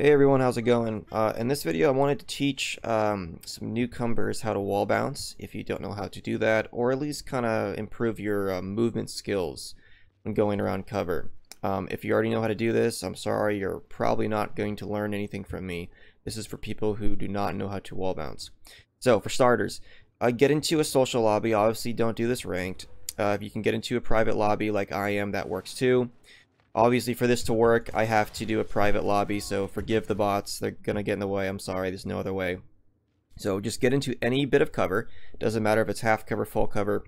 Hey everyone, how's it going? In this video I wanted to teach some newcomers how to wall bounce if you don't know how to do that, or at least kind of improve your movement skills when going around cover. If you already know how to do this, I'm sorry, you're probably not going to learn anything from me. This is for people who do not know how to wall bounce. So for starters, get into a social lobby. Obviously don't do this ranked. If you can get into a private lobby like I am, that works too. Obviously, for this to work, I have to do a private lobby, so forgive the bots. They're gonna get in the way. I'm sorry, there's no other way. So just get into any bit of cover. Doesn't matter if it's half cover, full cover.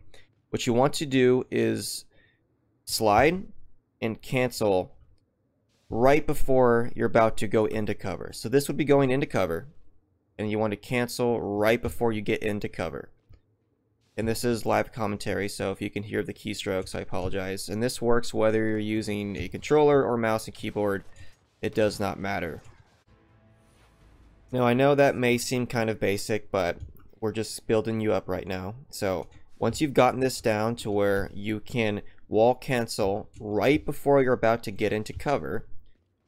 What you want to do is slide and cancel right before you're about to go into cover. So this would be going into cover, and you want to cancel right before you get into cover. And this is live commentary, so if you can hear the keystrokes, I apologize. And this works whether you're using a controller or mouse and keyboard. It does not matter. Now, I know that may seem kind of basic, but we're just building you up right now. So once you've gotten this down to where you can wall cancel right before you're about to get into cover,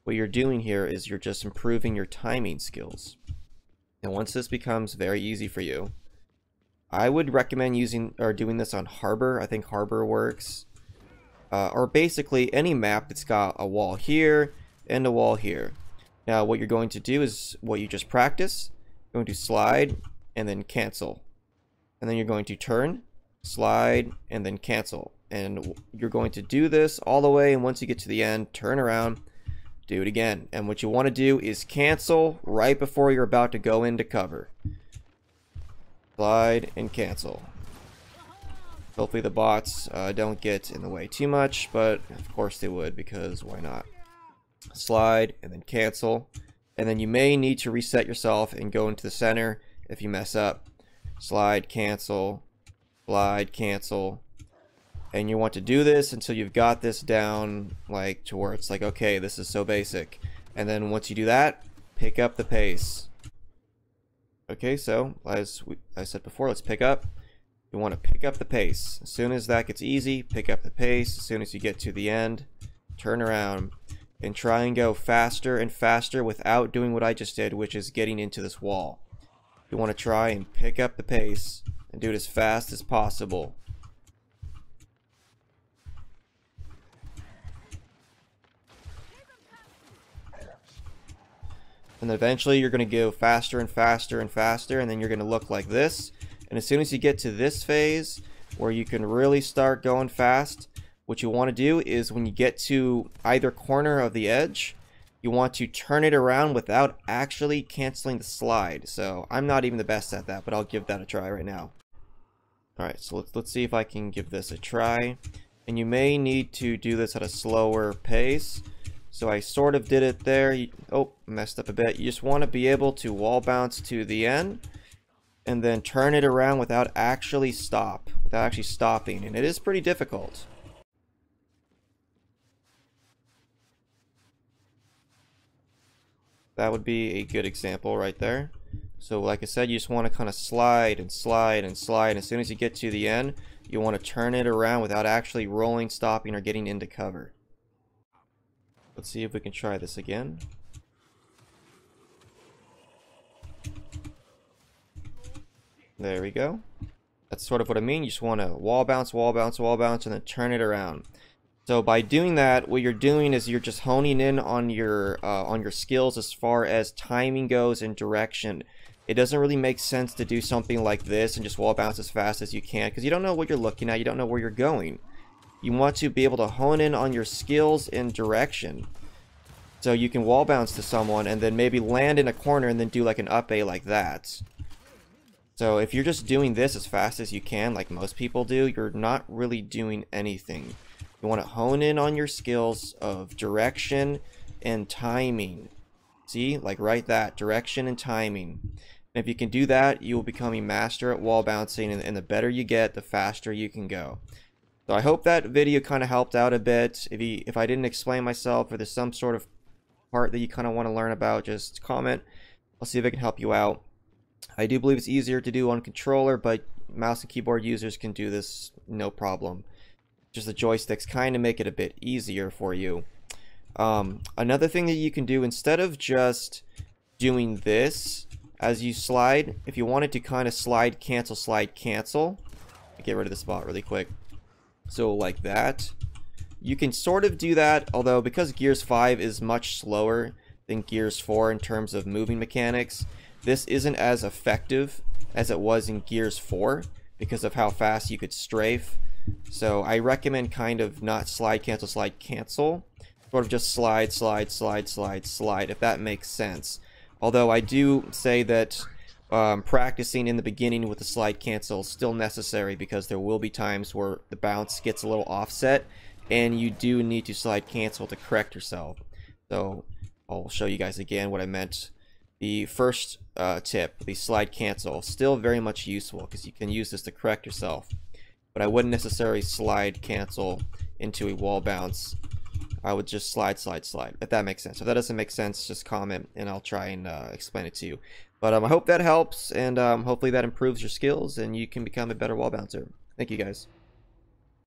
what you're doing here is you're just improving your timing skills. And once this becomes very easy for you, I would recommend using or doing this on Harbor. I think Harbor works. Or basically any map that's got a wall here and a wall here. Now what you're going to do is what you just practiced. You're going to slide and then cancel. And then you're going to turn, slide, and then cancel. And you're going to do this all the way, and once you get to the end, turn around, do it again. And what you want to do is cancel right before you're about to go into cover. Slide and cancel. Hopefully the bots don't get in the way too much, but of course they would, because why not? Slide and then cancel, and then you may need to reset yourself and go into the center if you mess up. Slide, cancel, slide, cancel, and you want to do this until you've got this down, like to where it's like, okay, this is so basic. And then once you do that, pick up the pace. Okay, so as I said before, let's pick up. You want to pick up the pace. As soon as that gets easy, pick up the pace. As soon as you get to the end, turn around and try and go faster and faster without doing what I just did, which is getting into this wall. You want to try and pick up the pace and do it as fast as possible. And then eventually you're going to go faster and faster and faster, and then you're going to look like this. And as soon as you get to this phase where you can really start going fast, what you want to do is when you get to either corner of the edge, you want to turn it around without actually canceling the slide. So I'm not even the best at that, but I'll give that a try right now. Alright, so let's see if I can give this a try. And you may need to do this at a slower pace. So I sort of did it there. Oh, messed up a bit. You just want to be able to wall bounce to the end and then turn it around without actually stopping. And it is pretty difficult. That would be a good example right there. So like I said, you just want to kind of slide and slide and slide. As soon as you get to the end, you want to turn it around without actually rolling, stopping, or getting into cover. Let's see if we can try this again. There we go. That's sort of what I mean. You just want to wall bounce, wall bounce, wall bounce, and then turn it around. So by doing that, what you're doing is you're just honing in on your skills as far as timing goes and direction. It doesn't really make sense to do something like this and just wall bounce as fast as you can, because you don't know what you're looking at, you don't know where you're going. You want to be able to hone in on your skills and direction. So you can wall bounce to someone and then maybe land in a corner and then do like an up A like that. So if you're just doing this as fast as you can, like most people do, you're not really doing anything. You want to hone in on your skills of direction and timing. See, like right that, direction and timing. And if you can do that, you will become a master at wall bouncing, and the better you get, the faster you can go. So I hope that video kind of helped out a bit. If I didn't explain myself, or there's some sort of part that you kind of want to learn about, just comment. I'll see if I can help you out. I do believe it's easier to do on controller, but mouse and keyboard users can do this no problem. Just the joysticks kind of make it a bit easier for you. Another thing that you can do, instead of just doing this as you slide, if you wanted to kind of slide, cancel, get rid of the spot really quick. So like that. You can sort of do that, although because Gears 5 is much slower than Gears 4 in terms of moving mechanics, this isn't as effective as it was in Gears 4 because of how fast you could strafe. So I recommend kind of not slide, cancel, sort of just slide, if that makes sense. Although I do say that practicing in the beginning with the slide cancel is still necessary because there will be times where the bounce gets a little offset and you do need to slide cancel to correct yourself. So I'll show you guys again what I meant. The first tip, the slide cancel, still very much useful because you can use this to correct yourself. But I wouldn't necessarily slide cancel into a wall bounce. I would just slide. If that makes sense. If that doesn't make sense, just comment and I'll try and explain it to you. But I hope that helps, and hopefully that improves your skills and you can become a better wall bouncer. Thank you guys.